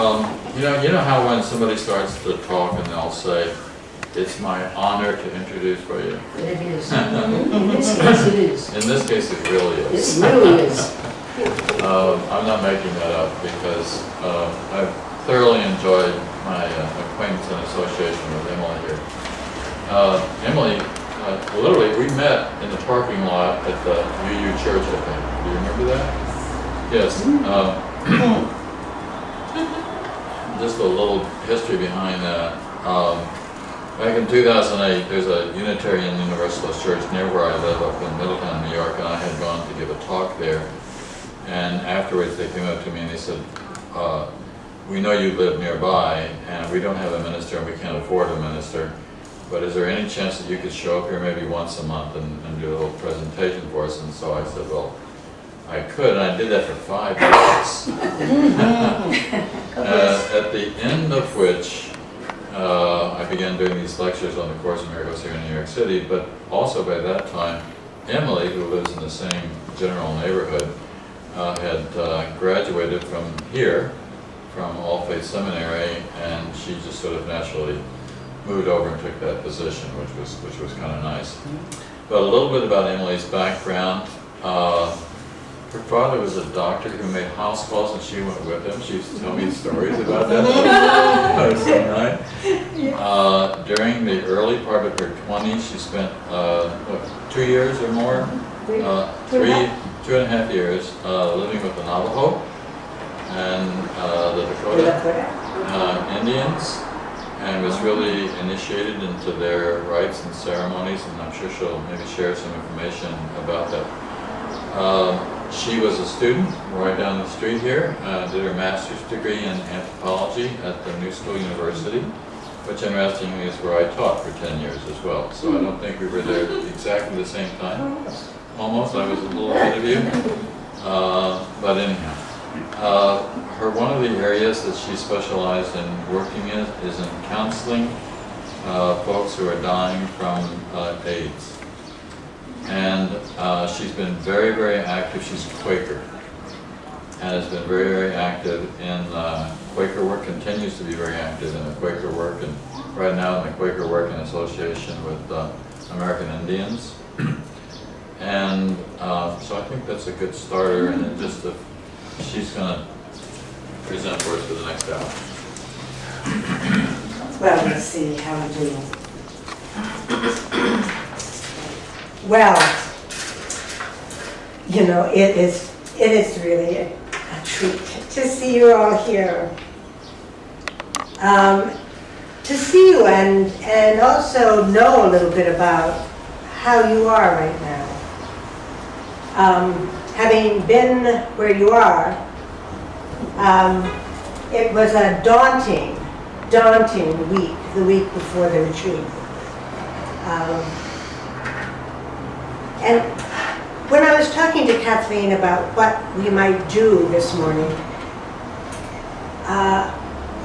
You know how when somebody starts to talk and they'll say, "It's my honor to introduce for you." It is. In this case, it is. In this case, it really is. It really is. I'm not making that up because I've thoroughly enjoyed my acquaintance and association with Emily here. Emily, literally, we met in the parking lot at the UU Church, I think. Do you remember that? Yes. Just a little history behind that. Back in 2008, there's a Unitarian Universalist church near where I live up in Middletown, New York, and I had gone to give a talk there. And afterwards they came up to me and they said, "We know you live nearby and we don't have a minister and we can't afford a minister, but is there any chance that you could show up here maybe once a month and do a little presentation for us?" And so I said, well, I could, and I did that for 5 years. At the end of which I began doing these lectures on the Course in Miracles here in New York City, but also by that time, Emily, who lives in the same general neighborhood, had graduated from here, from All Faith Seminary, and she just sort of naturally moved over and took that position, which was kind of nice. But a little bit about Emily's background. Her father was a doctor who made house calls, and she went with him. She used to tell me stories about that. That was so nice. During the early part of her 20s, she spent 2 years or more, 2.5 years living with the Navajo and the Dakota Indians, and was really initiated into their rites and ceremonies, and I'm sure she'll maybe share some information about that. She was a student right down the street here, did her master's degree in anthropology at the New School University, which interestingly is where I taught for 10 years as well. So I don't think we were there exactly the same time. Almost, I was a little ahead of you. But anyhow, one of the areas that she specialized in working in is in counseling folks who are dying from AIDS. And she's been very, very active. She's a Quaker and has been very, very active in Quaker work, continues to be very active in the Quaker work, and right now in the Quaker work in association with American Indians. And so I think that's a good starter, and then just she's going to present for us for the next hour. Well, let's see how we do. Well, you know, it is really a treat to see you all here. To see you and also know a little bit about how you are right now. Having been where you are, it was a daunting week, the week before the retreat. And when I was talking to Kathleen about what we might do this morning,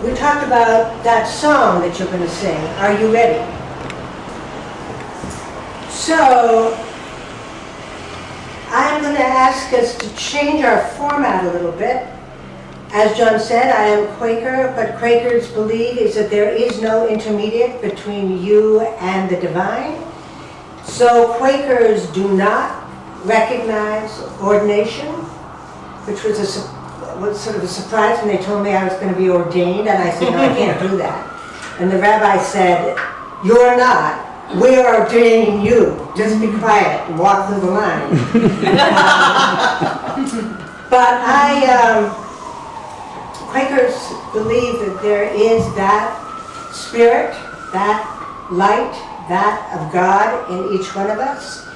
we talked about that song that you're going to sing, Are You Ready? So I'm going to ask us to change our format a little bit. As John said, I am Quaker, but Quakers believe is that there is no intermediate between you and the divine. So Quakers do not recognize ordination, which was sort of a surprise when they told me I was going to be ordained, and I said, no, I can't do that. And the rabbi said, you're not. We're ordaining you. Just be quiet and walk through the line. But Quakers believe that there is that spirit, that light, that of God in each one of us,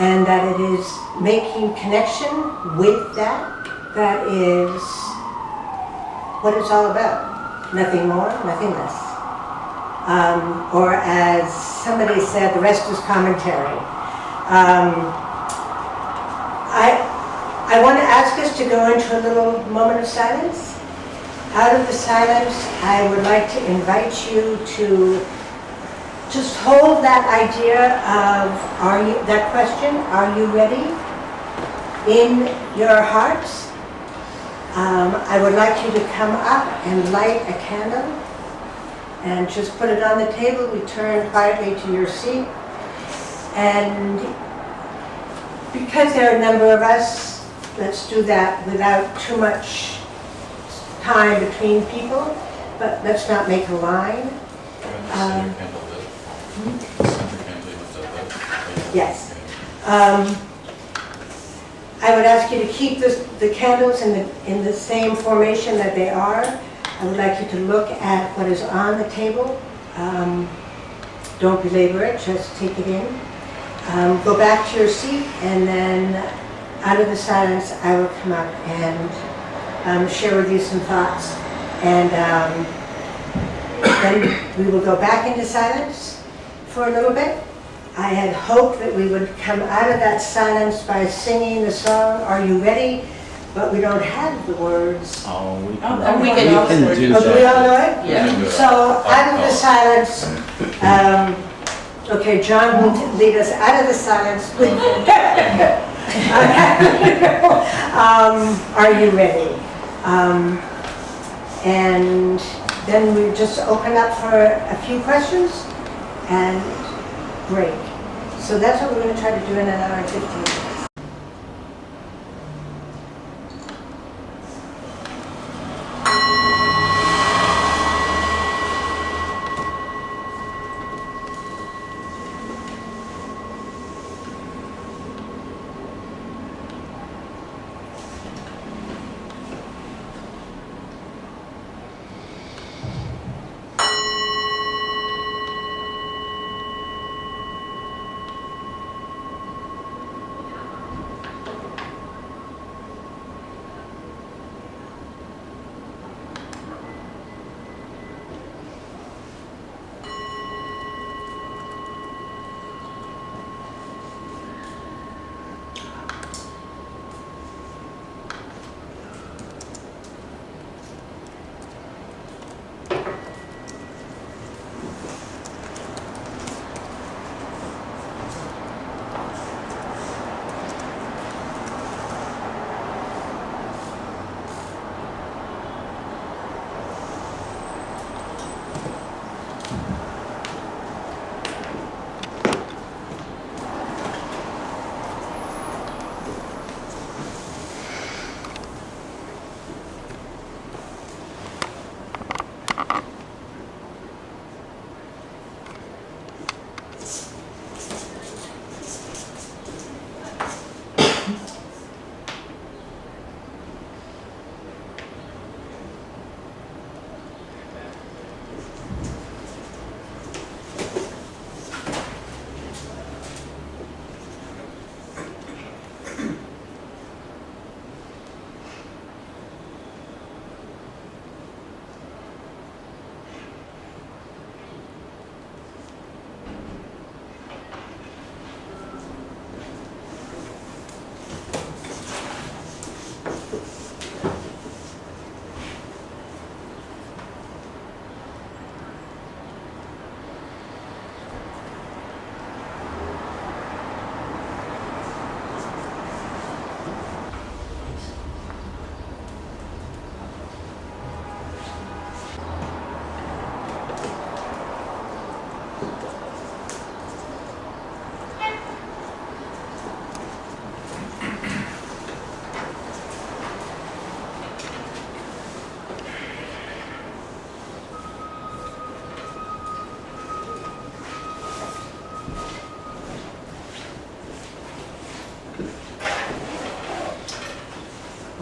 and that it is making connection with that is what it's all about. Nothing more, nothing less. Or as somebody said, the rest is commentary. I want to ask us to go into a little moment of silence. Out of the silence, I would like to invite you to just hold that idea of that question, are you ready, in your hearts. I would like you to come up and light a candle and just put it on the table. Return quietly to your seat. And because there are a number of us, let's do that without too much time between people, but let's not make a line. Center candle lit. Center candle lit. Yes. I would ask you to keep the candles in the same formation that they are. I would like you to look at what is on the table. Don't belabor it, just take it in. Go back to your seat, and then out of the silence, I will come up and share with you some thoughts. And then we will go back into silence for a little bit. I had hoped that we would come out of that silence by singing the song, Are You Ready? But we don't have the words. Oh, we Oh, can, we we can can do Oh, do we all know that. it? Yeah. So out of the silence, okay, John will lead us out of the silence. Are you ready? And then we just open up for a few questions and break. So that's what we're going to try to do in an hour and 15 minutes.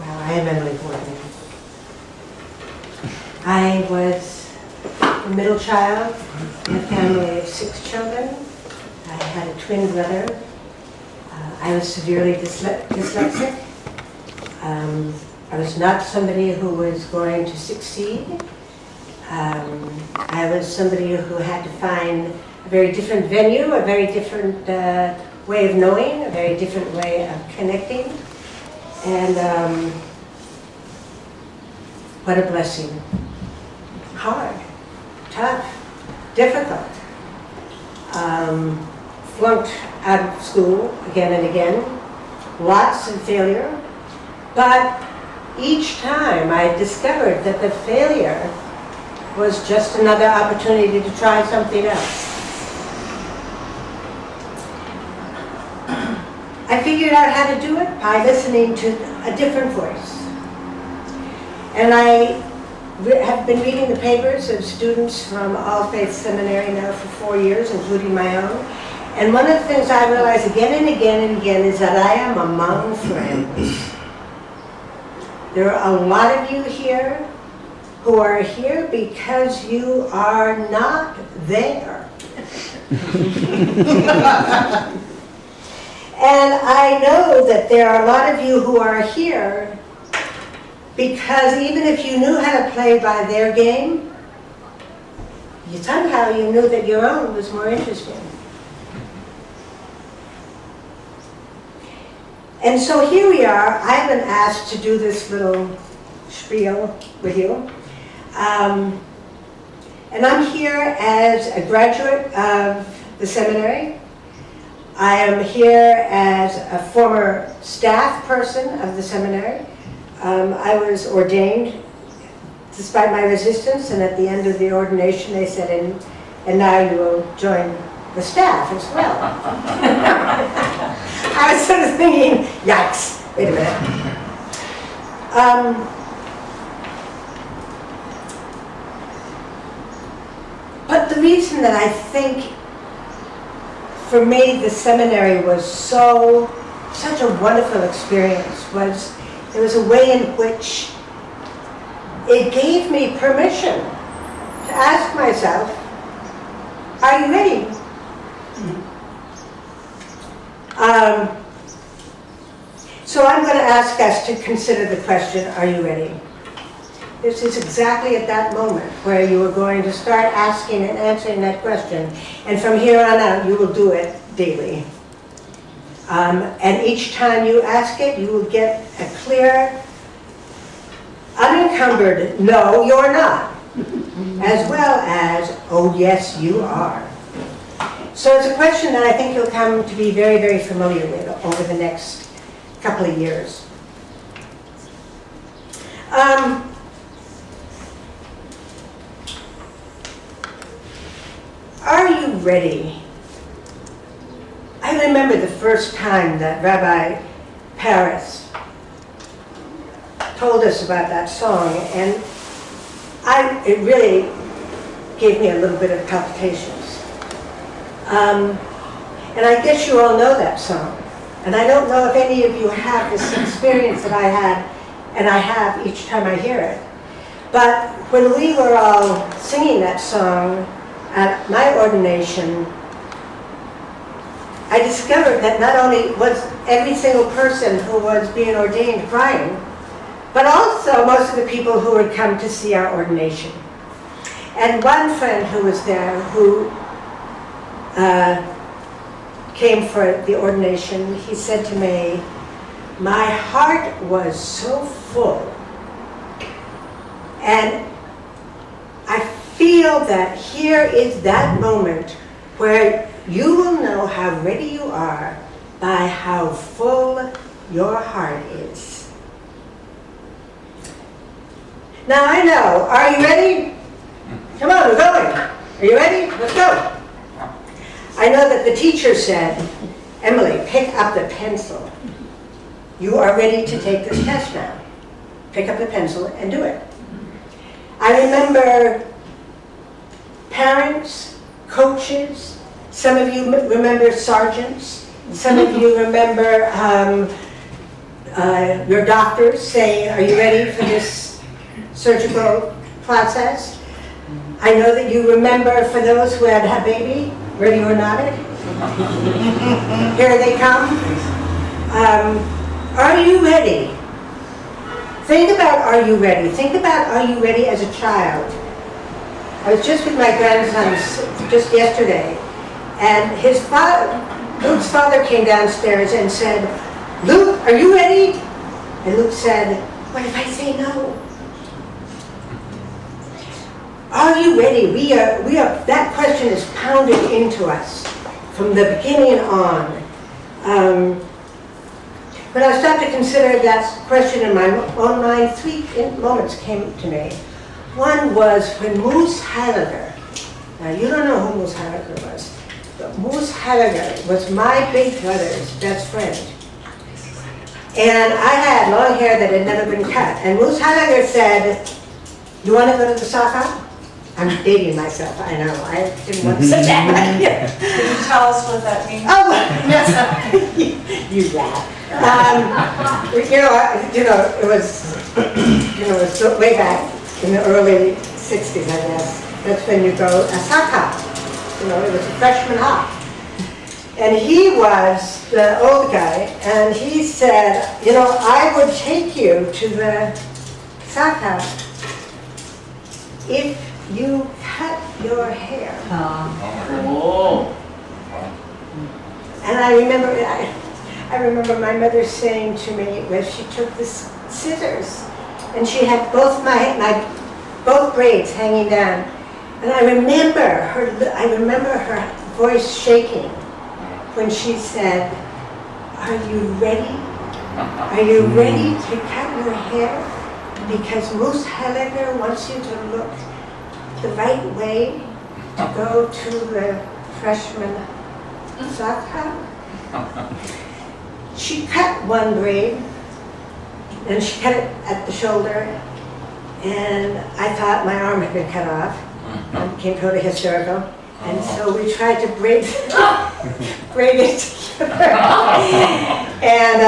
I am Emily Boardman. I was a middle child in a family of 6 children. I had a twin brother. I was severely dyslexic. I was not somebody who was going to succeed. I was somebody who had to find a very different venue, a very different way of knowing, a very different way of connecting. And what a blessing. Hard, tough, difficult. Flunked out of school again and again. Lots of failure. But each time I discovered that the failure was just another opportunity to try something else. I figured out how to do it by listening to a different voice. And I have been reading the papers of students from All Faith Seminary now for 4 years, including my own. And one of the things I realize again and again and again is that I am among friends. There are a lot of you here who are here because you are not there. And I know that there are a lot of you who are here because even if you knew how to play by their game, somehow you knew that your own was more interesting. And so here we are. I've been asked to do this little spiel with you. And I'm here as a graduate of the seminary. I am here as a former staff person of the seminary. I was ordained despite my resistance, and at the end of the ordination they said, and now you will join the staff as well. I was sort of thinking, yikes, wait a minute. But the reason that I think for me the seminary was such a wonderful experience was there was a way in which it gave me permission to ask myself, are you ready? So I'm going to ask us to consider the question, are you ready? This is exactly at that moment where you are going to start asking and answering that question. And from here on out, you will do it daily. And each time you ask it, you will get a clear, unencumbered, no, you're not, as well as, oh, yes, you are. So it's a question that I think you'll come to be very, very familiar with over the next couple of years. Are you ready? I remember the first time that Rabbi Paris told us about that song, and it really gave me a little bit of palpitations. And I guess you all know that song. And I don't know if any of you have this experience that I had, and I have each time I hear it. But when we were all singing that song at my ordination, I discovered that not only was every single person who was being ordained crying, but also most of the people who had come to see our ordination. And one friend who was there who came for the ordination, he said to me, my heart was so full. And I feel that here is that moment where you will know how ready you are by how full your heart is. Now I know, are you ready? Come on, we're going. Are you ready? Let's go. I know that the teacher said, Emily, pick up the pencil. You are ready to take this test now. Pick up the pencil and do it. I remember parents, coaches, some of you remember sergeants, some of you remember your doctors saying, are you ready for this surgical process? I know that you remember for those who had a baby, ready or not it. Here they come. Are you ready? Think about are you ready? Think about are you ready as a child? I was just with my grandson just yesterday, and his father, Luke's father came downstairs and said, Luke, are you ready? And Luke said, what if I say no? Are you ready? We are, that question is pounded into us from the beginning on. when I started to consider that question in my own mind, 3 moments came to me. One was when Moose Heiliger, now you don't know who Moose Heiliger was, but Moose Heiliger was my big brother's best friend. And I had long hair that had never been cut. And Moose Heiliger said, "You want to go to the soccer?" I'm dating myself, I know. I didn't want to say that. Can you tell us what that means? Oh, yes. You laugh. It was way back in the early 60s, I guess. That's when you go a soccer. It was a freshman hop. And he was the old guy, and he said, I would take you to the soccer if you cut your hair. Oh. And I remember my mother saying to me, when she took the scissors, and she had both both braids hanging down, and I remember her voice shaking when she said, "Are you ready? Are you ready to cut your hair? Because Moose Heiliger wants you to look the right way to go to the freshman soccer." She cut one braid, and she cut it at the shoulder, and I thought my arm had been cut off. I became totally hysterical, and so we tried to braid it together. And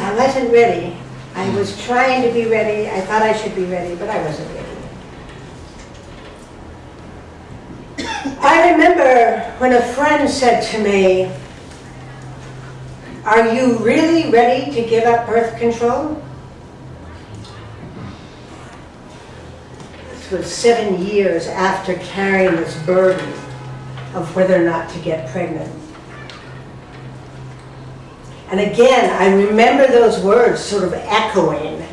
I wasn't ready. I was trying to be ready. I thought I should be ready, but I wasn't ready. I remember when a friend said to me, "Are you really ready to give up birth control?" This was 7 years after carrying this burden of whether or not to get pregnant. And again, I remember those words sort of echoing.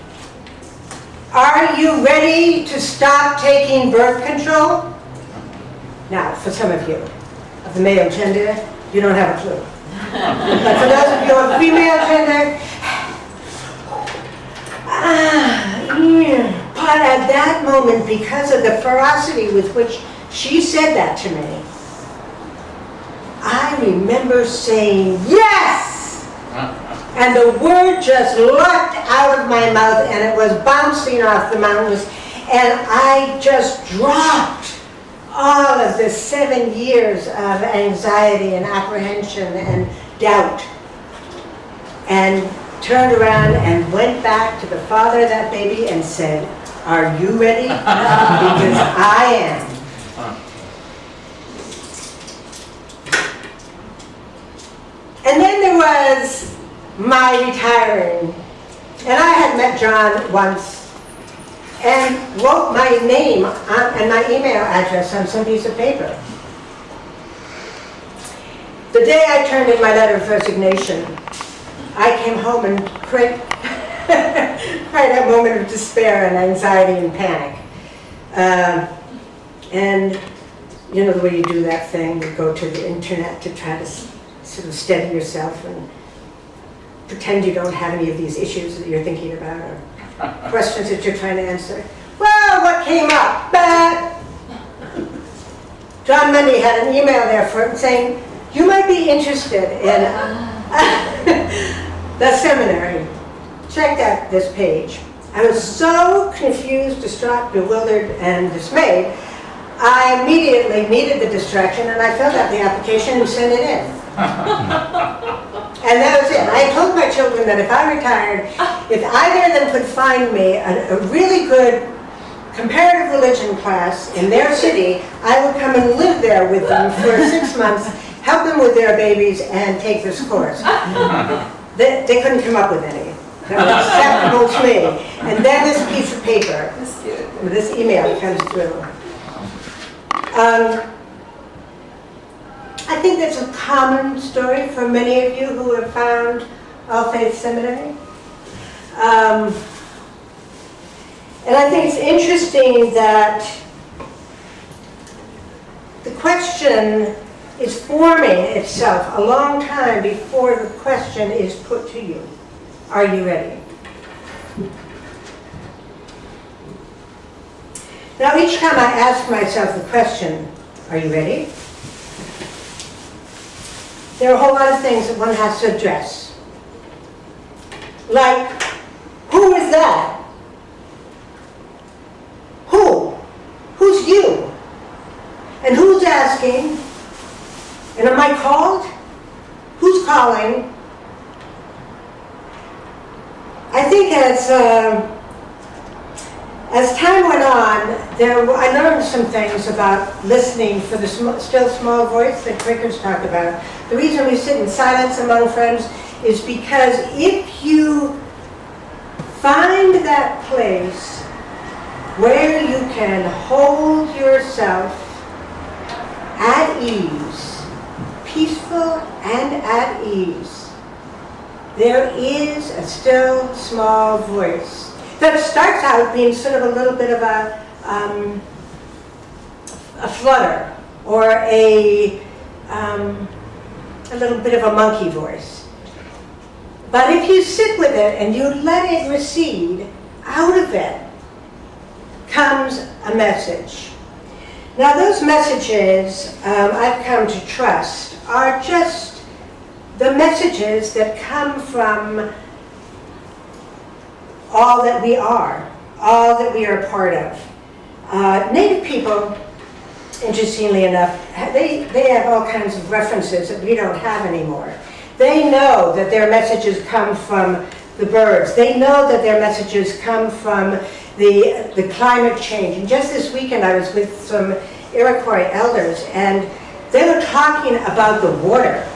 Are you ready to stop taking birth control? Now, for some of you, of the male gender, you don't have a clue. But for those of you of female gender, but at that moment, because of the ferocity with which she said that to me, I remember saying, yes! And the word just leapt out of my mouth, and it was bouncing off the mountains, and I just dropped all of the 7 years of anxiety and apprehension and doubt, and turned around and went back to the father of that baby and said, "Are you ready? Because I am." And then there was my retiring. And I had met John once and wrote my name and my email address on some piece of paper. The day I turned in my letter of resignation, I came home and cried a moment of despair and anxiety and panic. And you know the way you do that thing, you go to the internet to try to sort of steady yourself and pretend you don't have any of these issues that you're thinking about or questions that you're trying to answer. Well, what came up? John Mundy had an email there for him saying, "You might be interested in the seminary. Check out this page." I was so confused, distraught, bewildered, and dismayed, I immediately needed the distraction and I filled out the application and sent it in. And that was it. I told my children that if I retired, if either of them could find me a really good comparative religion class in their city, I would come and live there with them for 6 months, help them with their babies, and take this course. They couldn't come up with any that was acceptable to me. And then this piece of paper, this email comes through. I think that's a common story for many of you who have found All Faith Seminary. And I think it's interesting that the question is forming itself a long time before the question is put to you. Are you ready? Now, each time I ask myself the question, are you ready? There are a whole lot of things that one has to address. Like, who is that? Who? Who's you? And who's asking? And am I called? Who's calling? I think as time went on, I learned some things about listening for the still small voice that Quakers talk about. The reason we sit in silence among friends is because if you find that place where you can hold yourself at ease, peaceful and at ease, there is a still small voice that starts out being sort of a little bit of a flutter or a little bit of a monkey voice. But if you sit with it and you let it recede, out of it comes a message. Now those messages I've come to trust are just the messages that come from all that we are, all that we are a part of. Native people, interestingly enough, they have all kinds of references that we don't have anymore. They know that their messages come from the birds. They know that their messages come from the climate change. And just this weekend I was with some Iroquois elders and they were talking about the water.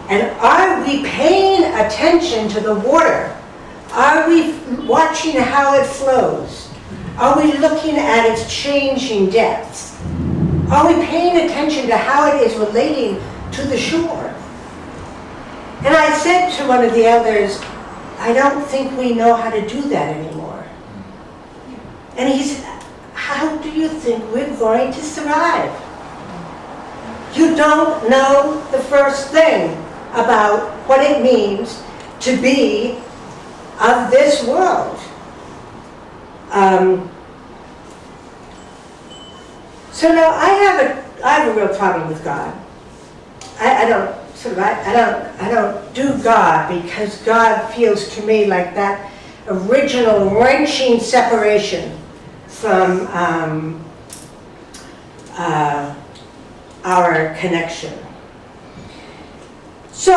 And are we paying attention to the water? Are we watching how it flows? Are we looking at its changing depths? Are we paying attention to how it is relating to the shore? And I said to one of the elders, I don't think we know how to do that anymore. And he said, how do you think we're going to survive? You don't know the first thing about what it means to be of this world. So now I have a real problem with God. I don't do God because God feels to me like that original wrenching separation from our connection. So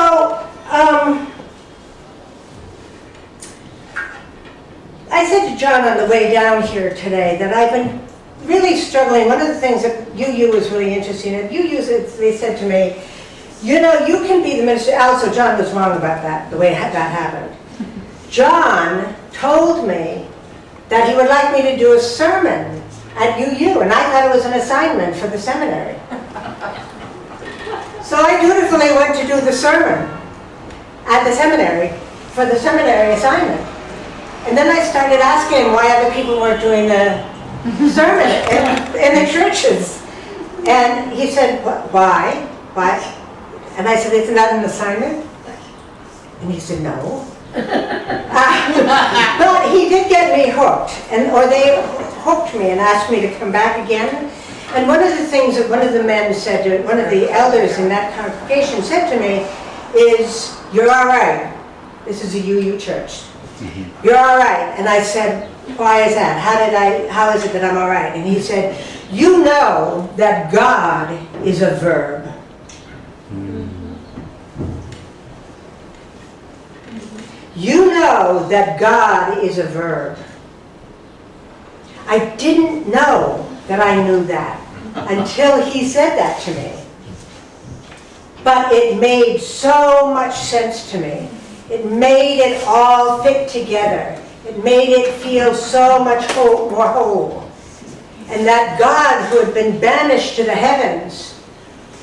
I said to John on the way down here today that I've been really struggling. One of the things that UU was really interesting in, they said to me, you know, you can be the minister. Also, John was wrong about that, the way that happened. John told me that he would like me to do a sermon at UU, and I thought it was an assignment for the seminary. So I dutifully went to do the sermon at the seminary for the seminary assignment. And then I started asking him why other people weren't doing the sermon in the churches. And he said, why? Why? And I said, isn't that an assignment? And he said, no. But he did get me hooked, or they hooked me and asked me to come back again. And one of the things that one of the men said to, one of the elders in that congregation said to me is, you're all right. This is a UU church. Mm-hmm. You're all right. And I said, why is that? How is it that I'm all right? And he said, you know that God is a verb. You know that God is a verb. I didn't know that I knew that until he said that to me. But it made so much sense to me. It made it all fit together. It made it feel so much more whole. And that God who had been banished to the heavens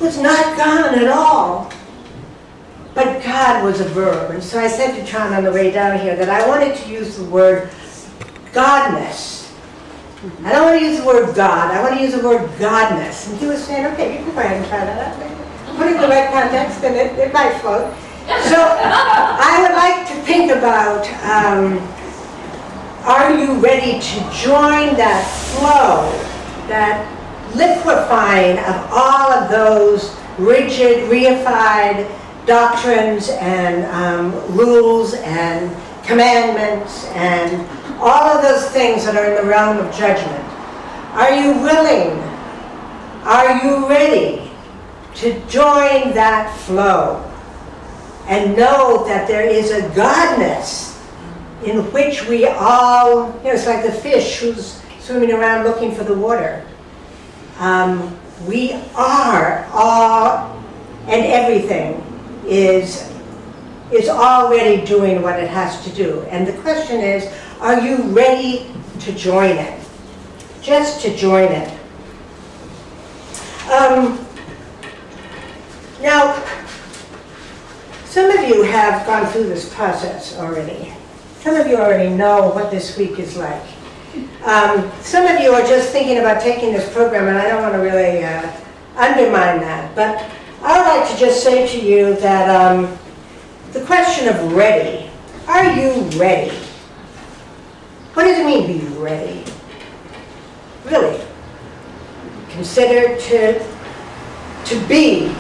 was not gone at all. But God was a verb. And so I said to John on the way down here that I wanted to use the word Godness I don't want to use the word God, I want to use the word godness. And he was saying, okay, you can go ahead and try that out. Put it in the right context and it might float. So I would like to think about, are you ready to join that flow, that liquefying of all of those rigid, reified doctrines and rules and commandments and all of those things that are in the realm of judgment? Are you willing? Are you ready to join that flow and know that there is a godness in which we all, it's like the fish who's swimming around looking for the water. We are all, and everything is already doing what it has to do. And the question is, are you ready to join it? Just to join it. Now, some of you have gone through this process already. Some of you already know what this week is like. Some of you are just thinking about taking this program, and I don't want to really undermine that. But I would like to just say to you that the question of ready, are you ready? What does it mean to be ready? Really? Consider to be.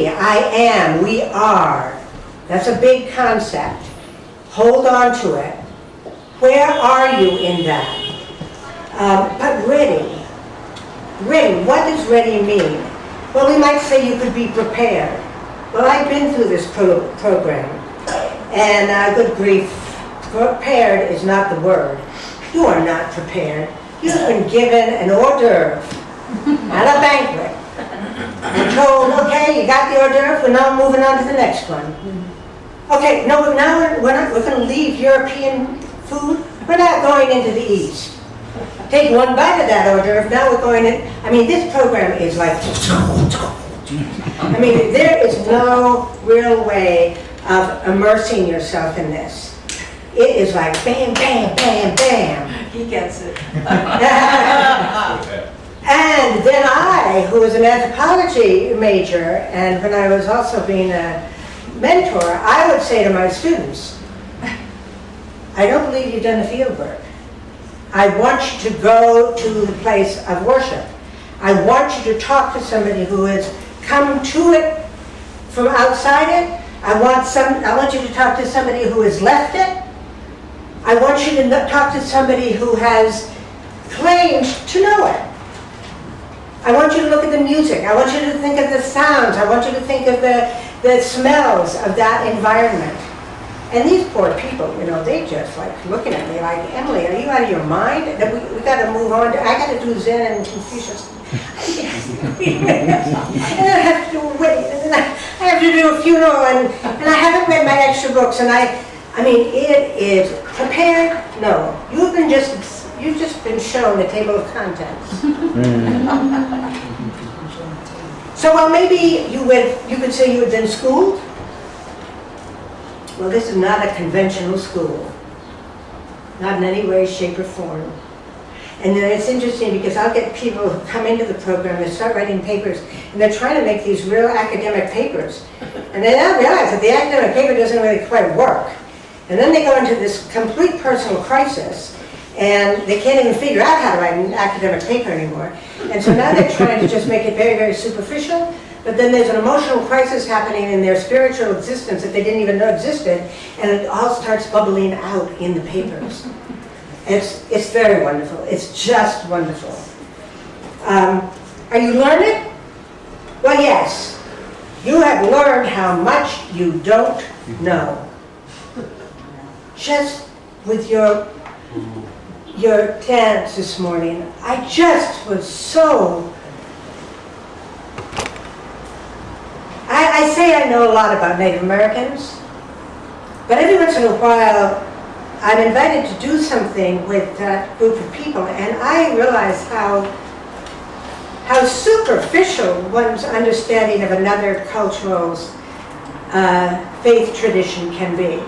I am, we are. That's a big concept. Hold on to it. Where are you in that? But ready. Ready, what does ready mean? Well, we might say you could be prepared. Well, I've been through this program, and good grief, prepared is not the word. You are not prepared. You've been given an hors d'oeuvre at a banquet. You're told, okay, you got the hors d'oeuvre, we're now moving on to the next one. Okay, no, now we're going to leave European food. We're not going into the East. Take one bite of that hors d'oeuvre, now we're going in. I mean, this program is like, I mean, there is no real way of immersing yourself in this. It is like bam, bam, bam, bam. He gets it. And then I, who was an anthropology major, and when I was also being a mentor, I would say to my students, I don't believe you've done the field work. I want you to go to the place of worship. I want you to talk to somebody who has come to it from outside it. I want you to talk to somebody who has left it. I want you to talk to somebody who has claimed to know it. I want you to look at the music. I want you to think of the sounds. I want you to think of the smells of that environment. And these poor people, they just like looking at me like, Emily, are you out of your mind? We got to move on. I got to do Zen and Confucius. And then I have to do a wedding, and then I have to do a funeral, and I haven't read my extra books. And I mean, it is prepared. No, you've just been shown the table of contents. So, well, maybe you could say you had been schooled. Well, this is not a conventional school. Not in any way, shape, or form. And then it's interesting because I'll get people who come into the program and start writing papers, and they're trying to make these real academic papers. And they now realize that the academic paper doesn't really quite work. And then they go into this complete personal crisis, and they can't even figure out how to write an academic paper anymore. And so now they're trying to just make it very, very superficial, but then there's an emotional crisis happening in their spiritual existence that they didn't even know existed, and it all starts bubbling out in the papers. It's very wonderful. It's just wonderful. Are you learning? Well, yes. You have learned how much you don't know. Just with your dance this morning, I just was so... I say I know a lot about Native Americans, but every once in a while I'm invited to do something with that group of people, and I realize how superficial one's understanding of another cultural's faith tradition can be.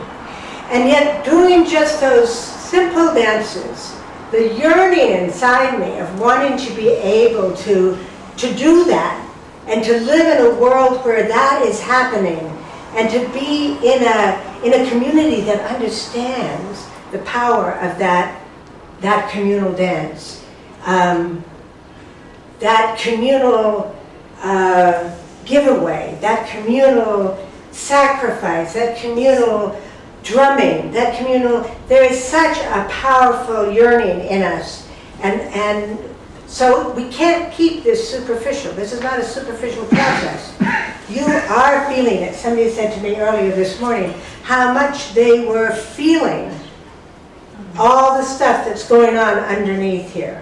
And yet doing just those simple dances, the yearning inside me of wanting to be able to do that and to live in a world where that is happening and to be in a community that understands the power of that communal dance, that communal giveaway, that communal sacrifice, that communal drumming, that communal, there is such a powerful yearning in us. And so we can't keep this superficial. This is not a superficial process. You are feeling it. Somebody said to me earlier this morning how much they were feeling all the stuff that's going on underneath here.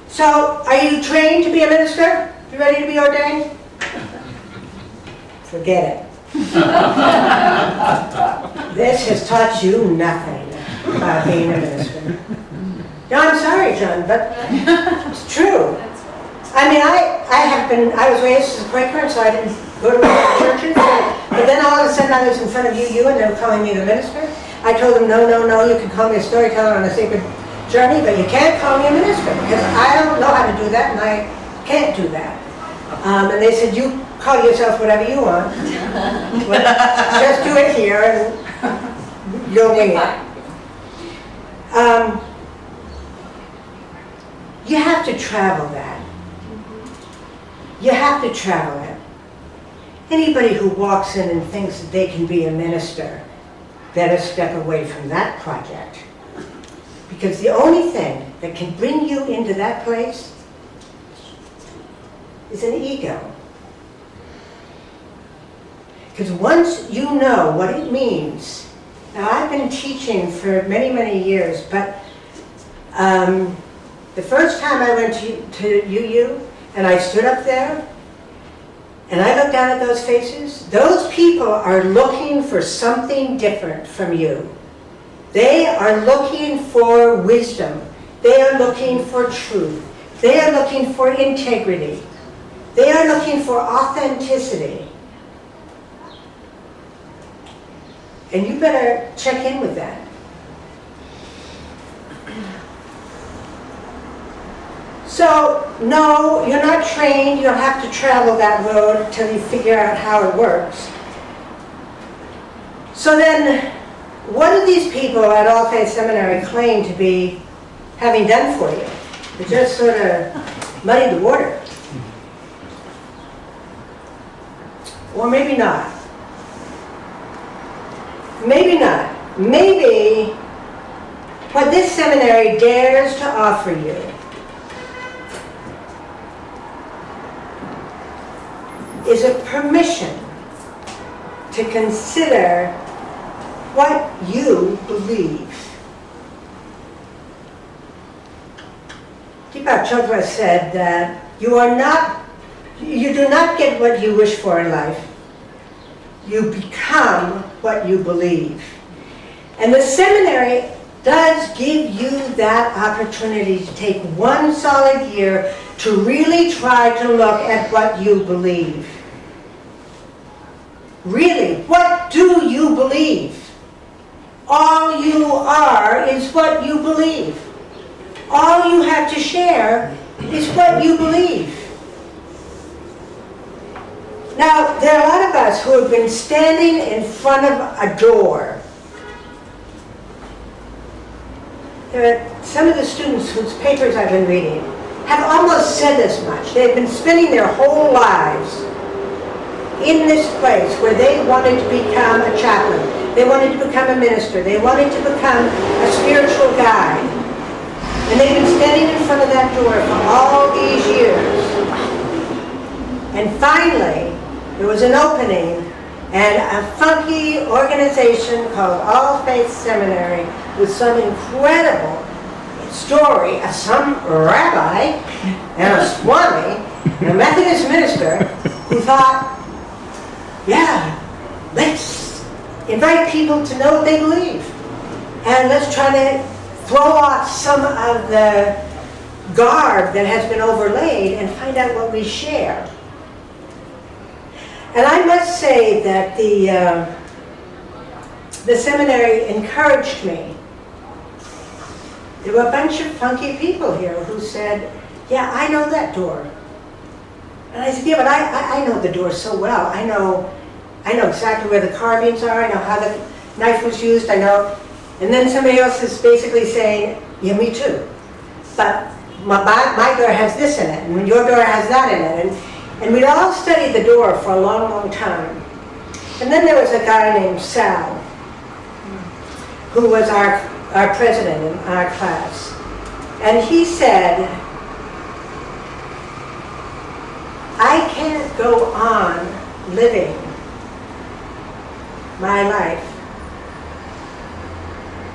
So, are you trained to be a minister? You ready to be ordained? Forget it. This has taught you nothing about being a minister. No, I'm sorry, John, but it's true. I mean, I was raised as a Quaker, so I didn't go to churches. But then all of a sudden I was in front of you, and they were calling me the minister. I told them, no, you can call me a storyteller on a sacred journey, but you can't call me a minister because I don't know how to do that, and I can't do that. And they said, you call yourself whatever you want. Just do it here, and you'll wing it. You have to travel that. You have to travel it. Anybody who walks in and thinks that they can be a minister better step away from that project. Because the only thing that can bring you into that place is an ego. Because once you know what it means, now I've been teaching for many, many years, but the first time I went to UU and I stood up there and I looked down at those faces, those people are looking for something different from you. They are looking for wisdom. They are looking for truth. They are looking for integrity. They are looking for authenticity. And you better check in with that. So, no, you're not trained. You don't have to travel that road until you figure out how it works. So then, what do these people at All Faith Seminary claim to be having done for you? They just sort of muddy the water. Or maybe not. Maybe not. Maybe what this seminary dares to offer you is a permission to consider what you believe. Deepak Chopra said that you do not get what you wish for in life. You become what you believe. And the seminary does give you that opportunity to take one solid year to really try to look at what you believe. Really, what do you believe? All you are is what you believe. All you have to share is what you believe. Now, there are a lot of us who have been standing in front of a door. There are some of the students whose papers I've been reading have almost said as much. They've been spending their whole lives in this place where they wanted to become a chaplain. They wanted to become a minister. They wanted to become a spiritual guide. And they've been standing in front of that door for all these years. And finally, there was an opening, and a funky organization called All Faith Seminary with some incredible story of some rabbi and a swami, and a Methodist minister, who thought, yeah, let's invite people to know what they believe. And let's try to throw off some of the garb that has been overlaid and find out what we share. And I must say that the seminary encouraged me. There were a bunch of funky people here who said, yeah, I know that door. And I said, yeah, but I know the door so well. I know exactly where the carvings are. I know how the knife was used. I know. And then somebody else is basically saying, yeah, me too. But my door has this in it, and your door has that in it. And we'd all studied the door for a long, long time. And then there was a guy named Sal, who was our president in our class. And he said, I can't go on living my life.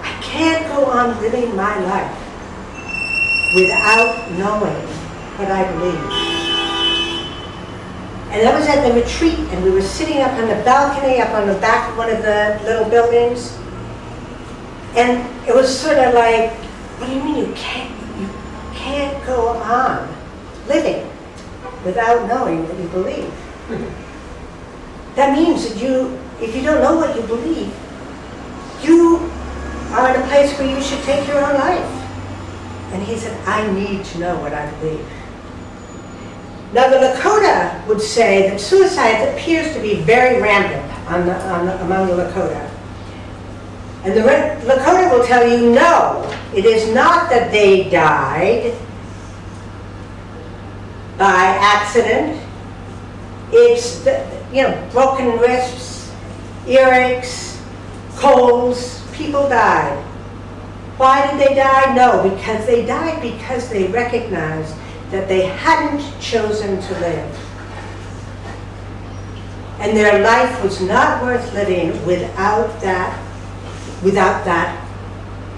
I can't go on living my life without knowing what I believe. And that was at the retreat, and we were sitting up on the balcony, up on the back of one of the little buildings. And it was sort of like, what do you mean you can't go on living without knowing what you believe? That means that if you don't know what you believe, you are in a place where you should take your own life. And he said, I need to know what I believe. Now the Lakota would say that suicide appears to be very rampant among the Lakota. And the Lakota will tell you, no, it is not that they died by accident. It's broken wrists, earaches, colds, people died. Why did they die? No, because they died because they recognized that they hadn't chosen to live. And their life was not worth living without that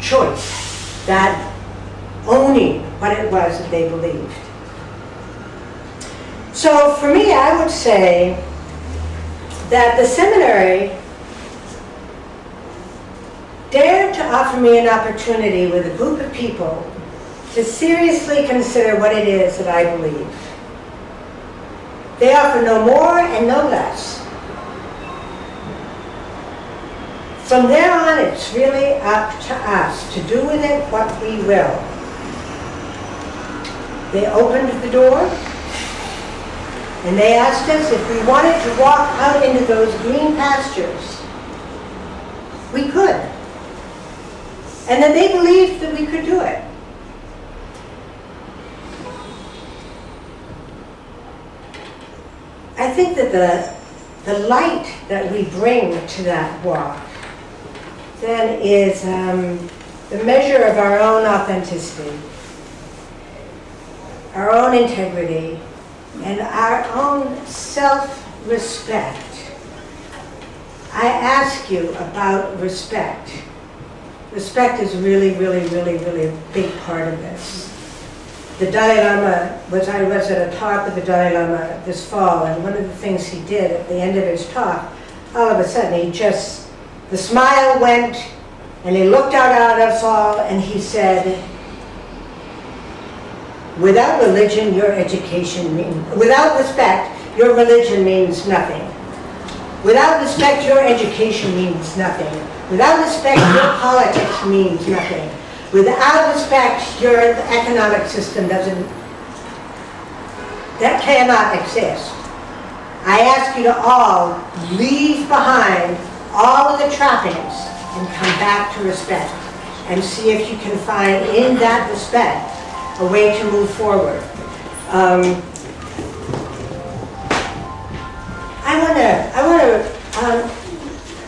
choice, that owning what it was that they believed. So for me, I would say that the seminary dared to offer me an opportunity with a group of people to seriously consider what it is that I believe. They offer no more and no less. From there on, it's really up to us to do with it what we will. They opened the door, and they asked us if we wanted to walk out into those green pastures. We could. And then they believed that we could do it. I think that the light that we bring to that walk then is the measure of our own authenticity, our own integrity, and our own self-respect. I ask you about respect. Respect is really, really, really, really a big part of this. The Dalai Lama, I was at a talk with the Dalai Lama this fall, and one of the things he did at the end of his talk, all of a sudden the smile went, and he looked out at us all, and he said, without religion, without respect, your religion means nothing. Without respect, your education means nothing. Without respect, your politics means nothing. Without respect, your economic system that cannot exist. I ask you to all leave behind all of the trappings and come back to respect and see if you can find in that respect a way to move forward.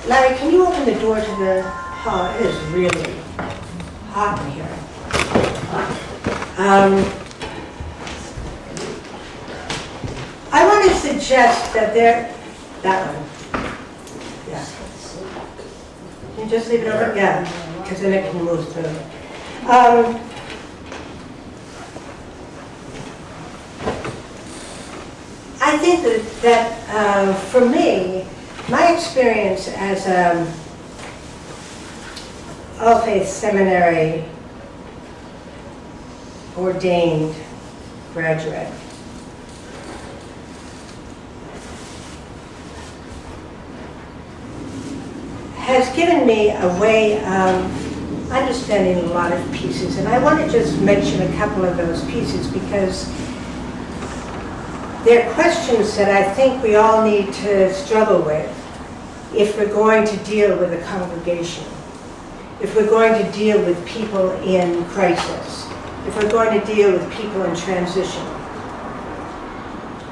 Larry, can you open the door to the hall? It is really hot in here. I want to suggest that that one. Yeah. Can you just leave it over? Yeah, because then it can move through. I think that for me, my experience as All Faith Seminary ordained graduate has given me a way of understanding a lot of pieces. And I want to just mention a couple of those pieces because they're questions that I think we all need to struggle with if we're going to deal with a congregation, if we're going to deal with people in crisis, if we're going to deal with people in transition.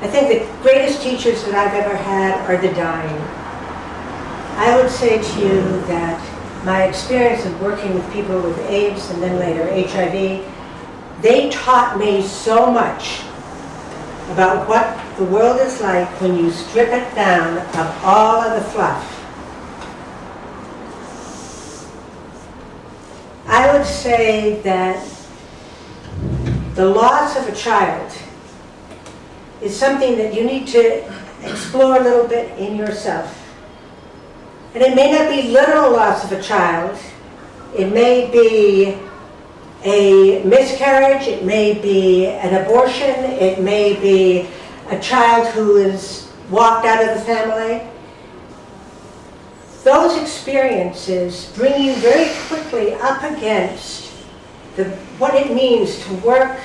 I think the greatest teachers that I've ever had are the dying. I would say to you that my experience of working with people with AIDS and then later HIV, they taught me so much about what the world is like when you strip it down of all of the fluff. I would say that the loss of a child is something that you need to explore a little bit in yourself. And it may not be literal loss of a child. It may be a miscarriage, it may be an abortion, it may be a child who is walked out of the family. Those experiences bring you very quickly up against what it means to work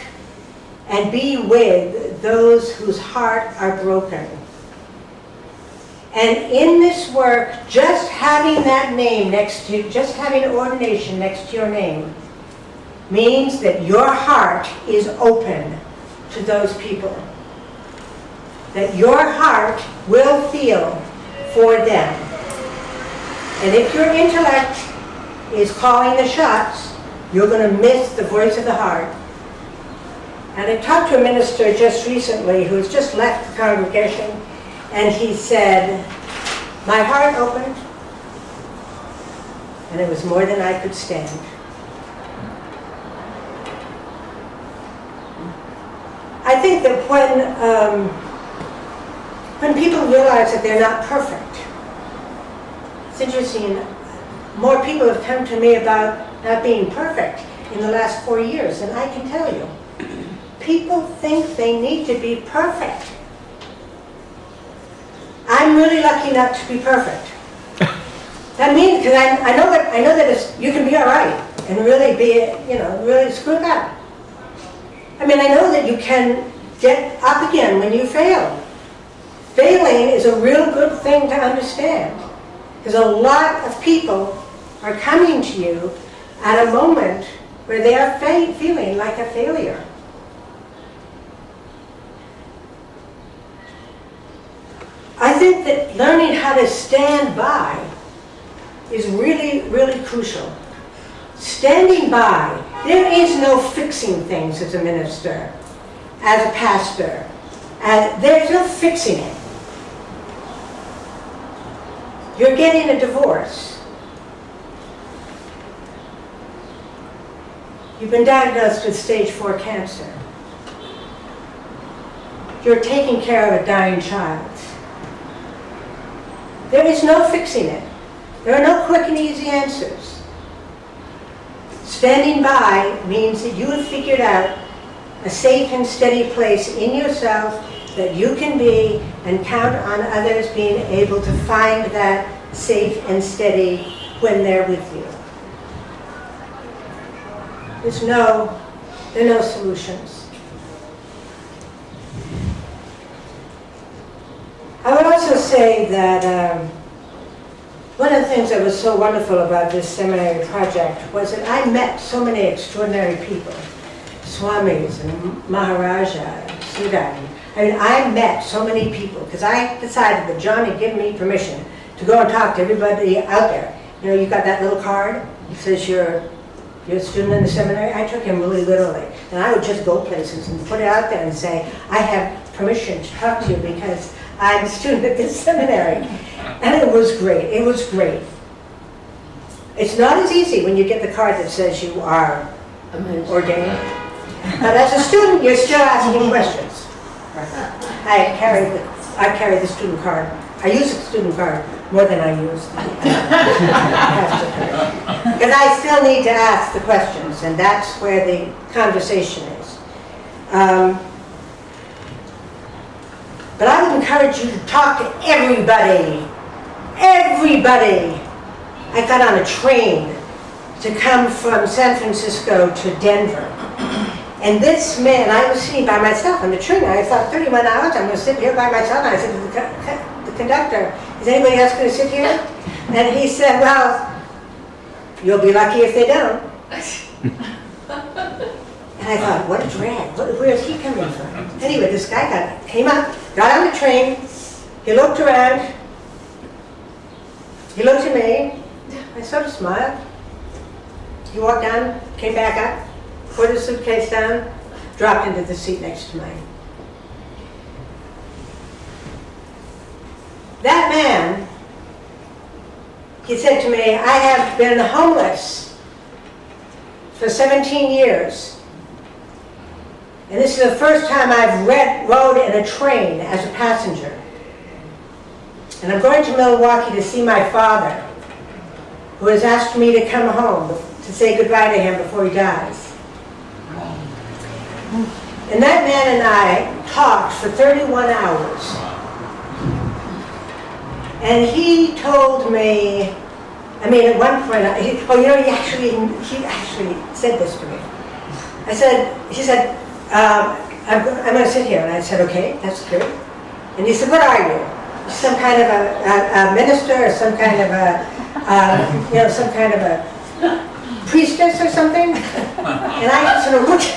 and be with those whose heart are broken. And in this work, just having that name next to, just having ordination next to your name, means that your heart is open to those people. That your heart will feel for them. And if your intellect is calling the shots, you're going to miss the voice of the heart. And I talked to a minister just recently who has just left the congregation, and he said, my heart opened, and it was more than I could stand. I think that when people realize that they're not perfect, it's interesting, more people have come to me about not being perfect in the last 4 years, and I can tell you, people think they need to be perfect. I'm really lucky not to be perfect. That means, because I know that you can be all right and really be, really screw it up. I mean, I know that you can get up again when you fail. Failing is a real good thing to understand, because a lot of people are coming to you at a moment where they are feeling like a failure. I think that learning how to stand by is really, really crucial. Standing by. There is no fixing things as a minister, as a pastor. There's no fixing it. You're getting a divorce. You've been diagnosed with stage 4 cancer. You're taking care of a dying child. There is no fixing it. There are no quick and easy answers. Standing by means that you have figured out a safe and steady place in yourself that you can be, and count on others being able to find that safe and steady when they're with you. There are no solutions. I would also say that one of the things that was so wonderful about this seminary project was that I met so many extraordinary people, Swamis and Maharaja and Sudan. I mean, I met so many people because I decided that John had given me permission to go and talk to everybody out there. You got that little card that says you're a student in the seminary. I took him really literally. And I would just go places and put it out there and say, I have permission to talk to you because I'm a student at this seminary. And it was great. It was great. It's not as easy when you get the card that says you are ordained. But as a student, you're still asking questions. I carry the student card. I use the student card more than I use the pastor card. Because I still need to ask the questions, and that's where the conversation is. But I would encourage you to talk to everybody. Everybody. I got on a train to come from San Francisco to Denver. And this man, I was sitting by myself on the train. I thought 31 hours, I'm going to sit here by myself. And I said to the conductor, is anybody else going to sit here? And he said, well, you'll be lucky if they don't. And I thought, what a drag. Where is he coming from? Anyway, this guy came up, got on the train. He looked around. He looked at me. I sort of smiled. He walked down, came back up, put his suitcase down, dropped into the seat next to mine. That man, he said to me, I have been homeless for 17 years. And this is the first time I've rode in a train as a passenger. And I'm going to Milwaukee to see my father, who has asked me to come home to say goodbye to him before he dies. And that man and I talked for 31 hours. And he told me, at one point, he actually said this to me. He said, I'm going to sit here. And I said, okay, that's good. And he said, what are you? Some kind of a minister, or some kind of a priestess or something? And I sort of looked,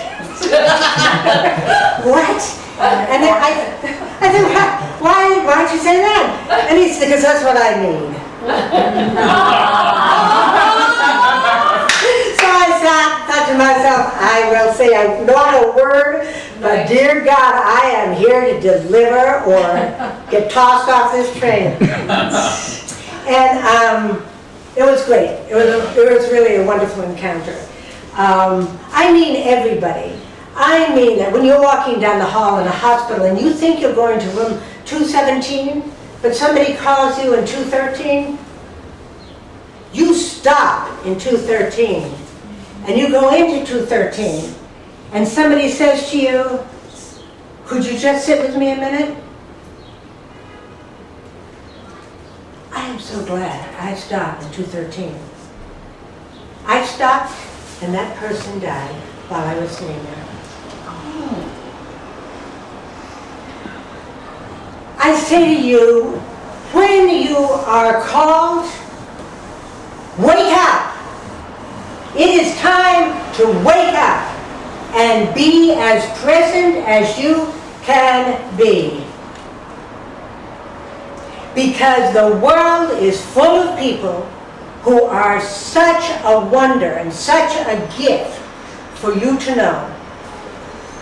what? And then I said, why'd you say that? And he said, because that's what I mean. So I thought to myself, I will say not a word, but dear God, I am here to deliver or get tossed off this train. And it was great. It was really a wonderful encounter. I mean everybody. I mean that when you're walking down the hall in a hospital and you think you're going to room 217, but somebody calls you in 213, you stop in 213 and you go into 213 and somebody says to you, could you just sit with me a minute? I am so glad I stopped in 213. I stopped and that person died while I was sitting there. I say to you, when you are called, wake up. It is time to wake up and be as present as you can be. Because the world is full of people who are such a wonder and such a gift for you to know.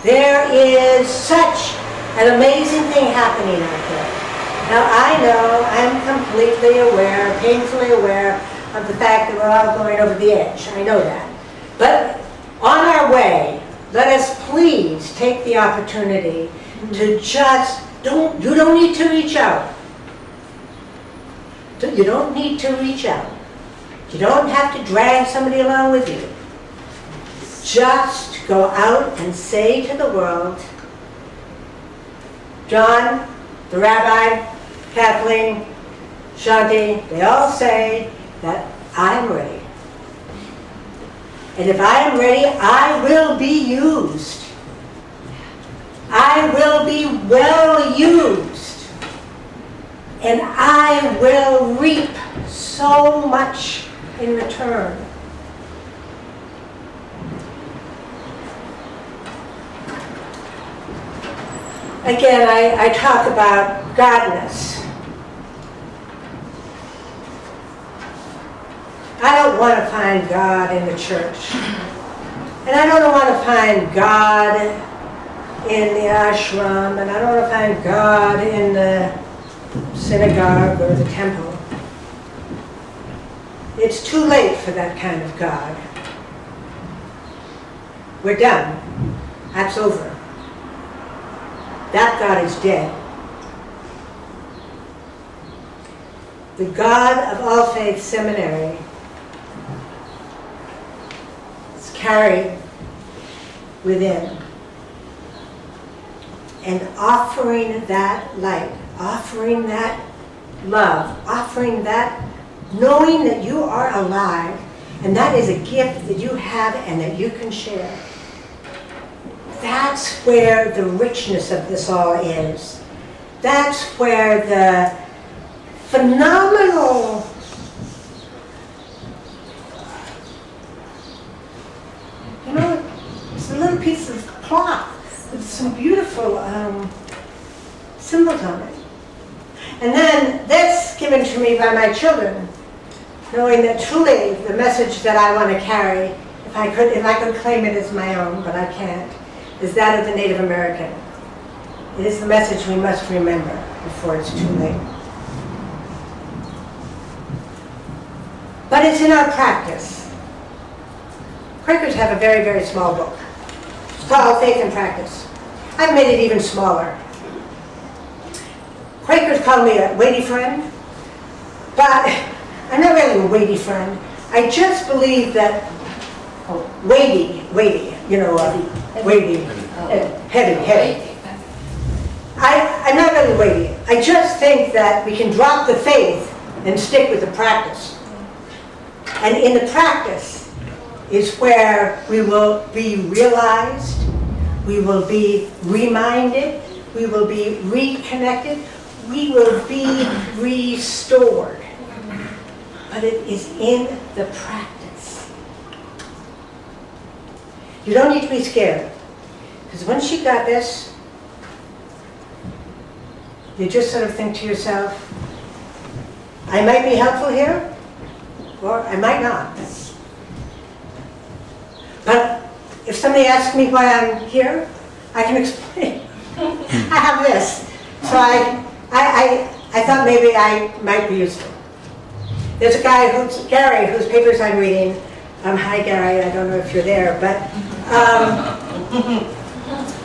There is such an amazing thing happening out there. Now I know, I'm completely aware, painfully aware of the fact that we're all going over the edge. I know that. But on our way, let us please take the opportunity to just, you don't need to reach out. You don't need to reach out. You don't have to drag somebody along with you. Just go out and say to the world, John, the rabbi, Kathleen, Shanti, they all say that I'm ready. And if I am ready, I will be used. I will be well used. And I will reap so much in return. Again, I talk about godness. I don't want to find God in the church. And I don't want to find God in the ashram, and I don't want to find God in the synagogue or the temple. It's too late for that kind of God. We're done. That's over. That God is dead. The God of All Faith Seminary is carried within. And offering that light, offering that love, offering that knowing that you are alive, and that is a gift that you have and that you can share. That's where the richness of this all is. That's where the phenomenal it's a little piece of cloth with some beautiful symbols on it. And then this given to me by my children, knowing that truly the message that I want to carry, if I could claim it as my own, but I can't, is that of the Native American. It is the message we must remember before it's too late. But it's in our practice. Quakers have a very, very small book. It's called Faith and Practice. I've made it even smaller. Quakers call me a weighty friend, but I'm not really a weighty friend. I just believe that weighty, heavy. I'm not really weighty. I just think that we can drop the faith and stick with the practice. And in the practice is where we will be realized, we will be reminded, we will be reconnected, we will be restored. But it is in the practice. You don't need to be scared, because once you got this, you just sort of think to yourself, I might be helpful here, or I might not. But if somebody asks me why I'm here, I can explain. I have this. So I thought maybe I might be useful. There's a guy, Gary, whose papers I'm reading. Hi, Gary, I don't know if you're there, but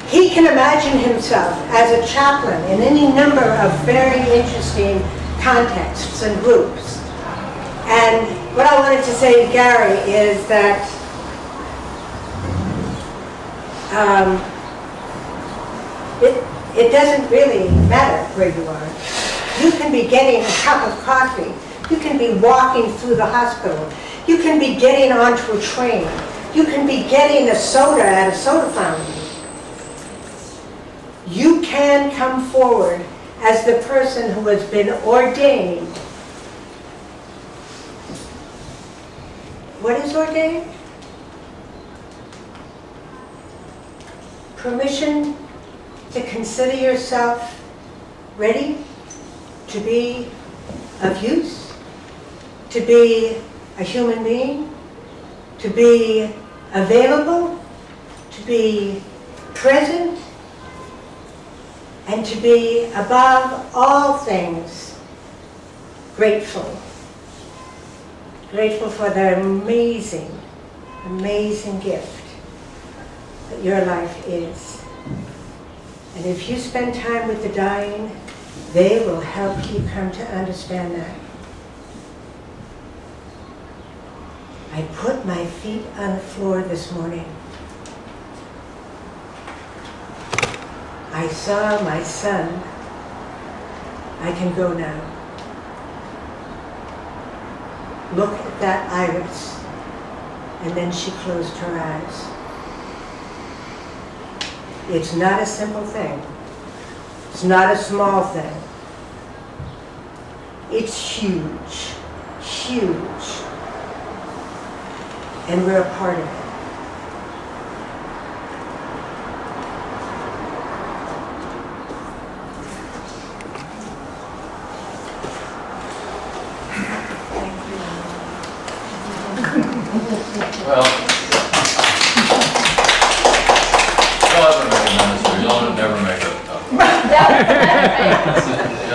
he can imagine himself as a chaplain in any number of very interesting contexts and groups. And what I wanted to say to Gary is that it doesn't really matter where you are. You can be getting a cup of coffee. You can be walking through the hospital. You can be getting onto a train. You can be getting a soda at a soda fountain. You can come forward as the person who has been ordained. What is ordained? Permission to consider yourself ready to be of use, to be a human being, to be available, to be present, and to be above all things grateful. Grateful for the amazing, amazing gift that your life is. And if you spend time with the dying, they will help you come to understand that. I put my feet on the floor this morning. I saw my son. I can go now. Look at that iris. And then she closed her eyes. It's not a simple thing. It's not a small thing. It's huge, huge. And we're a part of it. Well, you'll never make it.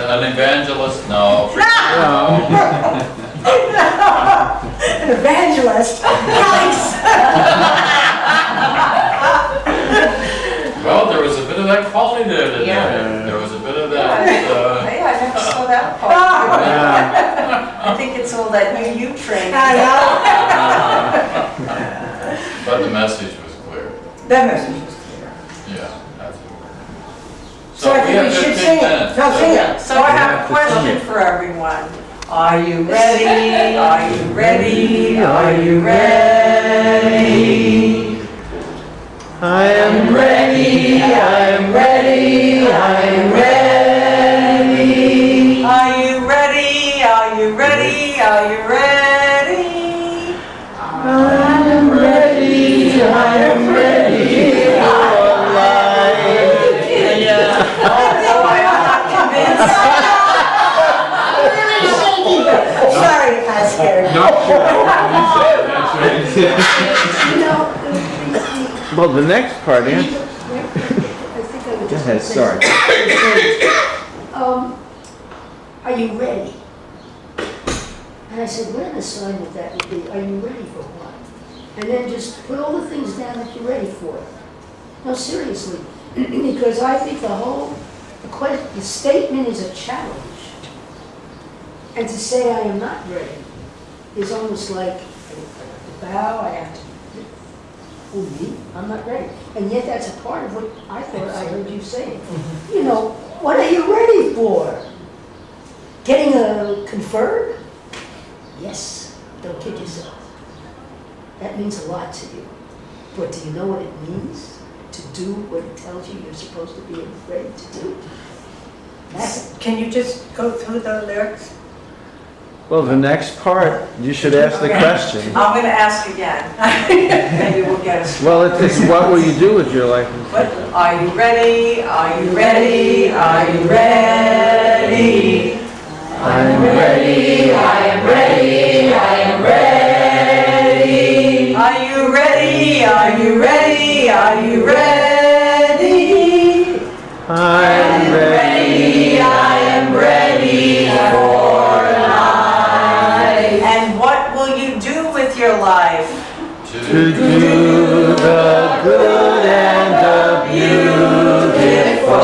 An evangelist? No. An evangelist? Nice! Well, there was a bit of that quality there today. Yeah. There was a bit of that. Hey, I never saw that part. I think it's all that you trained. I But the message was clear. know. That message is clear. Yeah, absolutely. So I think we should sing it. No, sing it. So I have a question for everyone. Are you ready? Are you ready? Are you ready? I am ready, I am ready, I am ready. Are you ready? Are you ready? Are you ready? I am ready, I am ready for life. Yeah. Although I'm not convinced. Sorry if I scared you. You know, Well, the next part, I yeah. think I would Go just ahead, say sorry. something. Are you ready? And I said, what an assignment that would be. Are you ready for what? And then just put all the things down that you're ready for. No, seriously, because I think the statement is a challenge. And to say I am not ready is almost like, I have to bow, I have to, who, me? I'm not ready. And yet that's a part of what I thought I heard you saying. You know, what are you ready for? Getting conferred? Yes, don't kid yourself. That means a lot to you. But do you know what it means to do what it tells you you're supposed to be ready to do? can you just go through the lyrics? Well, the next part, you should ask the question. I'm going to ask again. Maybe we'll get us. Well, it's what will you do with your life? What? Are you ready? Are you ready? Are you ready? I am ready, I am ready, I am ready. Are you ready? Are you ready? Are you ready? I am ready, I am ready for life. And what will you do with your life? To do the good and the beautiful.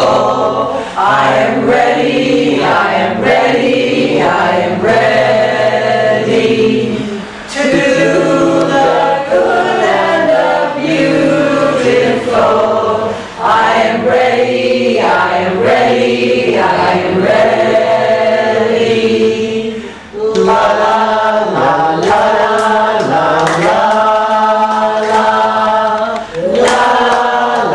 I am ready, I am ready, I am ready. To do the good and the beautiful. I am ready, I am ready, I am ready. La la la la la la la la la la la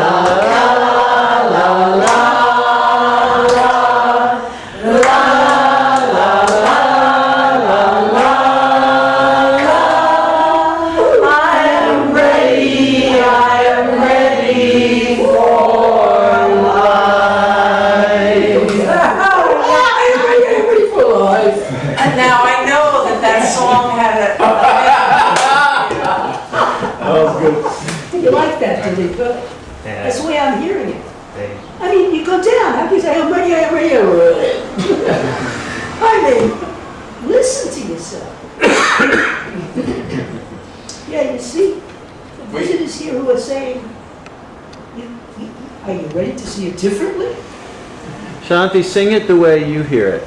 Now I know that that song had You like that, do you? That's the way I'm hearing it. I mean, you go down, how can you say, I'm ready, I'm ready, I'm ready? I mean, listen to yourself. Yeah, you see, the visitors here who are saying, are you ready to see it differently? Shanti, sing it the way you hear it.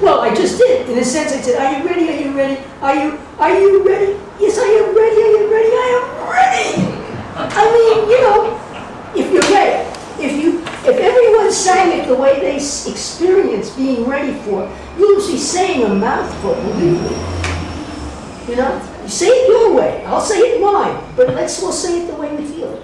Well, I just did. In a sense, I said, are you ready? Are you ready? Are you ready? Yes, I am ready. Are you ready? I am ready. I mean, you know, if you're ready, if everyone sang it the way they experience being ready for, you'll be saying a mouthful, believe me. You know, you say it your way. I'll say it mine, but let's all say it the way we feel it.